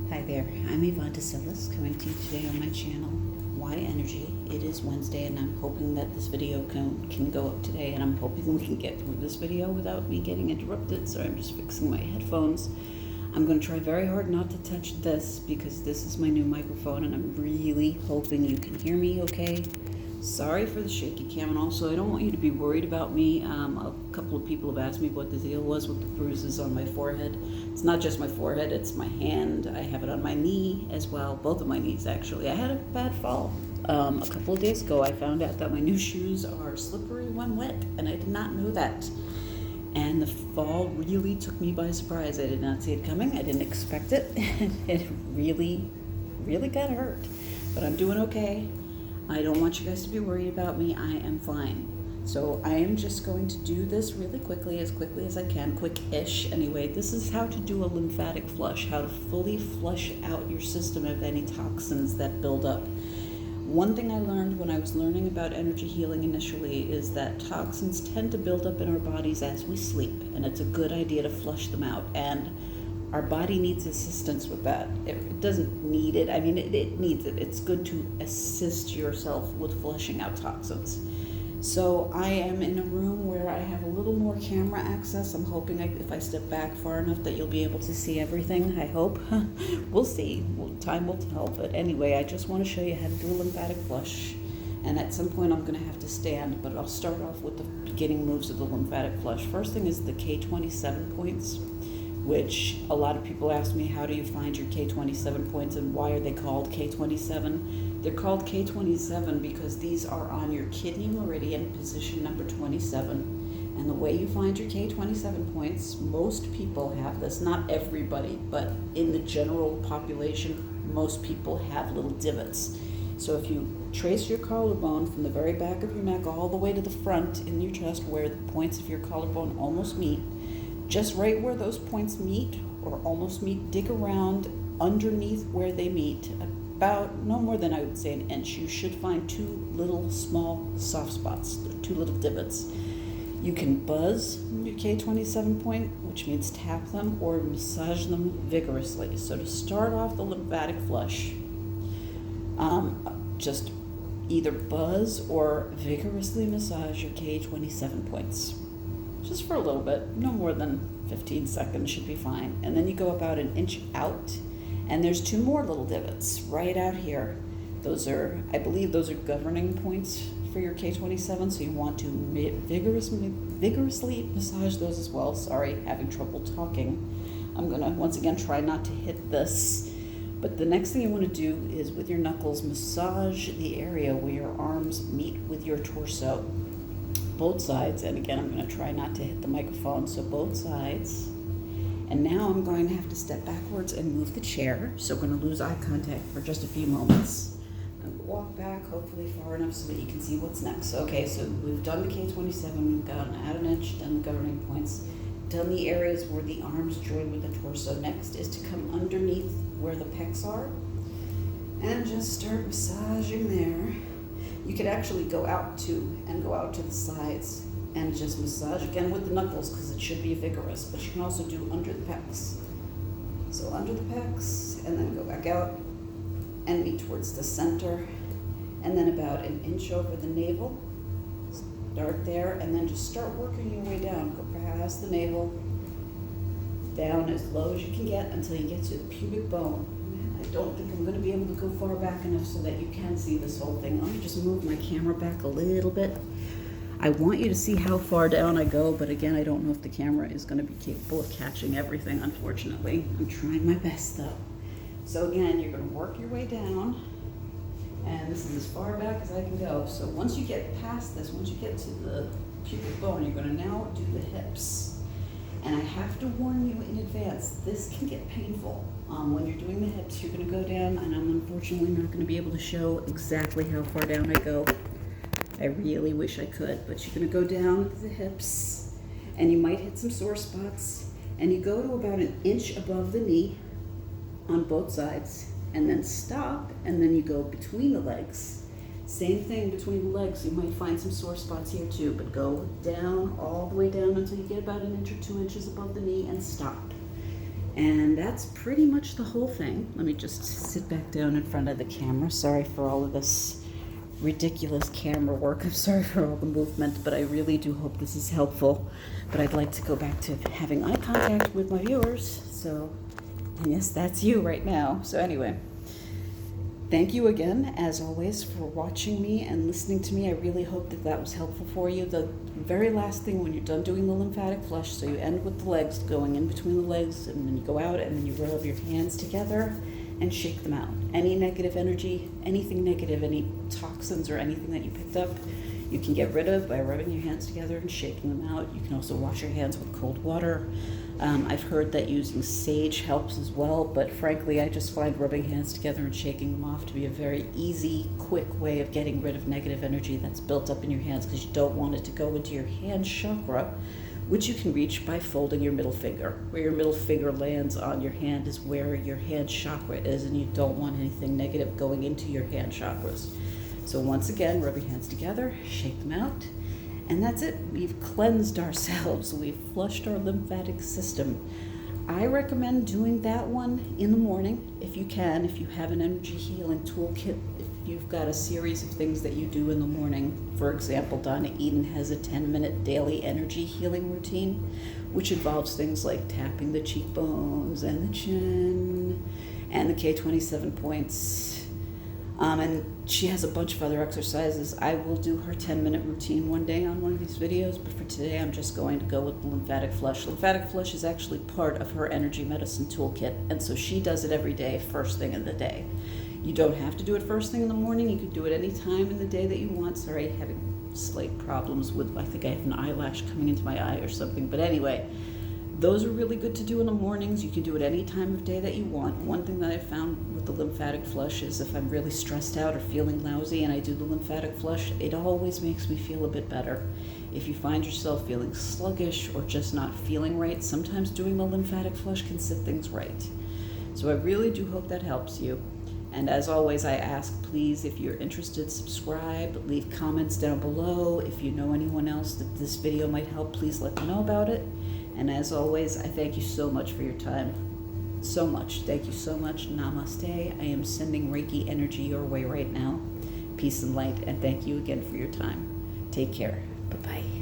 Hi there, I'm Yvonne Decelis coming to you today on my channel, YNergy. It is Wednesday and I'm hoping that this video can go up today, and I'm hoping we can get through this video without me getting interrupted, so I'm just fixing my headphones. I'm going to try very hard not to touch this because this is my new microphone and I'm really hoping you can hear me okay. Sorry for the shaky cam, and also I don't want you to be worried about me. A couple of people have asked me what the deal was with the bruises on my forehead. It's not just my forehead, it's my hand. I have it on my knee as well, both of my knees actually. I had a bad fall. A couple of days ago I found out that my new shoes are slippery when wet, and I did not know that. And the fall really took me by surprise. I did not see it coming, I didn't expect it, and it really got hurt. But I'm doing okay. I don't want you guys to be worried about me. I am fine. So I am just going to do this really quickly as I can, quick-ish anyway. This is how to do a lymphatic flush, how to fully flush out your system of any toxins that build up. One thing I learned when I was learning about energy healing initially is that toxins tend to build up in our bodies as we sleep, and it's a good idea to flush them out. And our body needs assistance with that. It doesn't need it. I mean, it needs it. It's good to assist yourself with flushing out toxins. So I am in a room where I have a little more camera access. I'm hoping if I step back far enough that you'll be able to see everything, I hope. We'll see. Time will tell. But anyway, I just want to show you how to do a lymphatic flush. And at some point I'm going to have to stand, but I'll start off with the beginning moves of the lymphatic flush. First thing is the K27 points, which a lot of people ask me, how do you find your K27 points and why are they called K27? They're called K27 because these are on your kidney meridian, position number 27. And the way you find your K27 points, most people have this, not everybody, but in the general population, most people have little divots. So if you trace your collarbone from the very back of your neck all the way to the front in your chest where the points of your collarbone almost meet, just right where those points meet or almost meet, dig around underneath where they meet, about no more than I would say an inch. You should find two little small soft spots, two little divots. You can buzz your K27 point, which means tap them, or massage them vigorously. So to start off the lymphatic flush, just either buzz or vigorously massage your K27 points. Just for a little bit, no more than 15 seconds should be fine. And then you go about an inch out, and there's two more little divots right out here. Those are, I believe those are governing points for your K27, so you want to vigorously massage those as well. Sorry, having trouble talking. I'm gonna, once again, try not to hit this. But the next thing you want to do is with your knuckles, massage the area where your arms meet with your torso. Both sides, and again I'm going to try not to hit the microphone, so both sides. And now I'm going to have to step backwards and move the chair, so I'm going to lose eye contact for just a few moments. And walk back hopefully far enough so that you can see what's next. Okay, so we've done the K27, we've gone out an inch, done the governing points, done the areas where the arms join with the torso. Next is to come underneath where the pecs are and just start massaging there. You could actually go out to the sides and just massage again with the knuckles because it should be vigorous, but you can also do under the pecs. So under the pecs, and then go back out and meet towards the center, and then about an inch over the navel. Start there, and then just start working your way down. Go past the navel, down as low as you can get until you get to the pubic bone. I don't think I'm going to be able to go far back enough so that you can see this whole thing. Let me just move my camera back a little bit. I want you to see how far down I go, but again, I don't know if the camera is going to be capable of catching everything, unfortunately. I'm trying my best, though. So again, you're going to work your way down, and this is as far back as I can go. So once you get past this, once you get to the pubic bone, you're going to now do the hips. And I have to warn you in advance, this can get painful. When you're doing the hips, you're going to go down, and I'm unfortunately not going to be able to show exactly how far down I go. I really wish I could, but you're going to go down the hips, and you might hit some sore spots, and you go to about an inch above the knee on both sides, and then stop, and then you go between the legs. Same thing between the legs. You might find some sore spots here too, but go down, all the way down until you get about an inch or 2 inches above the knee and stop. And that's pretty much the whole thing. Let me just sit back down in front of the camera. Sorry for all of this ridiculous camera work. I'm sorry for all the movement, but I really do hope this is helpful. But I'd like to go back to having eye contact with my viewers. So, and yes, that's you right now. So anyway, thank you again, as always, for watching me and listening to me. I really hope that that was helpful for you. The very last thing when you're done doing the lymphatic flush, so you end with the legs, going in between the legs, and then you go out and then you rub your hands together and shake them out. Any negative energy, anything negative, any toxins or anything that you picked up, you can get rid of by rubbing your hands together and shaking them out. You can also wash your hands with cold water. I've heard that using sage helps as well, but frankly, I just find rubbing hands together and shaking them off to be a very easy, quick way of getting rid of negative energy that's built up in your hands, because you don't want it to go into your hand chakra, which you can reach by folding your middle finger. Where your middle finger lands on your hand is where your hand chakra is, and you don't want anything negative going into your hand chakras. So once again, rub your hands together, shake them out, and that's it. We've cleansed ourselves. We've flushed our lymphatic system. I recommend doing that one in the morning if you can, if you have an energy healing toolkit, if you've got a series of things that you do in the morning. For example, Donna Eden has a 10-minute daily energy healing routine, which involves things like tapping the cheekbones and the chin and the K27 points. And she has a bunch of other exercises. I will do her 10-minute routine one day on one of these videos, but for today I'm just going to go with the lymphatic flush. Lymphatic flush is actually part of her energy medicine toolkit, and so she does it every day, first thing in the day. You don't have to do it first thing in the morning. You can do it any time in the day that you want. Sorry, having slight problems with, I think I have an eyelash coming into my eye or something, but anyway, those are really good to do in the mornings. You can do it any time of day that you want. One thing that I found with the lymphatic flush is if I'm really stressed out or feeling lousy and I do the lymphatic flush, it always makes me feel a bit better. If you find yourself feeling sluggish or just not feeling right, sometimes doing the lymphatic flush can set things right. So I really do hope that helps you. And as always, I ask, please, if you're interested, subscribe, leave comments down below. If you know anyone else that this video might help, please let them know about it. And as always, I thank you so much for your time. So much. Thank you so much. Namaste. I am sending Reiki energy your way right now. Peace and light, and thank you again for your time. Take care. Bye-bye.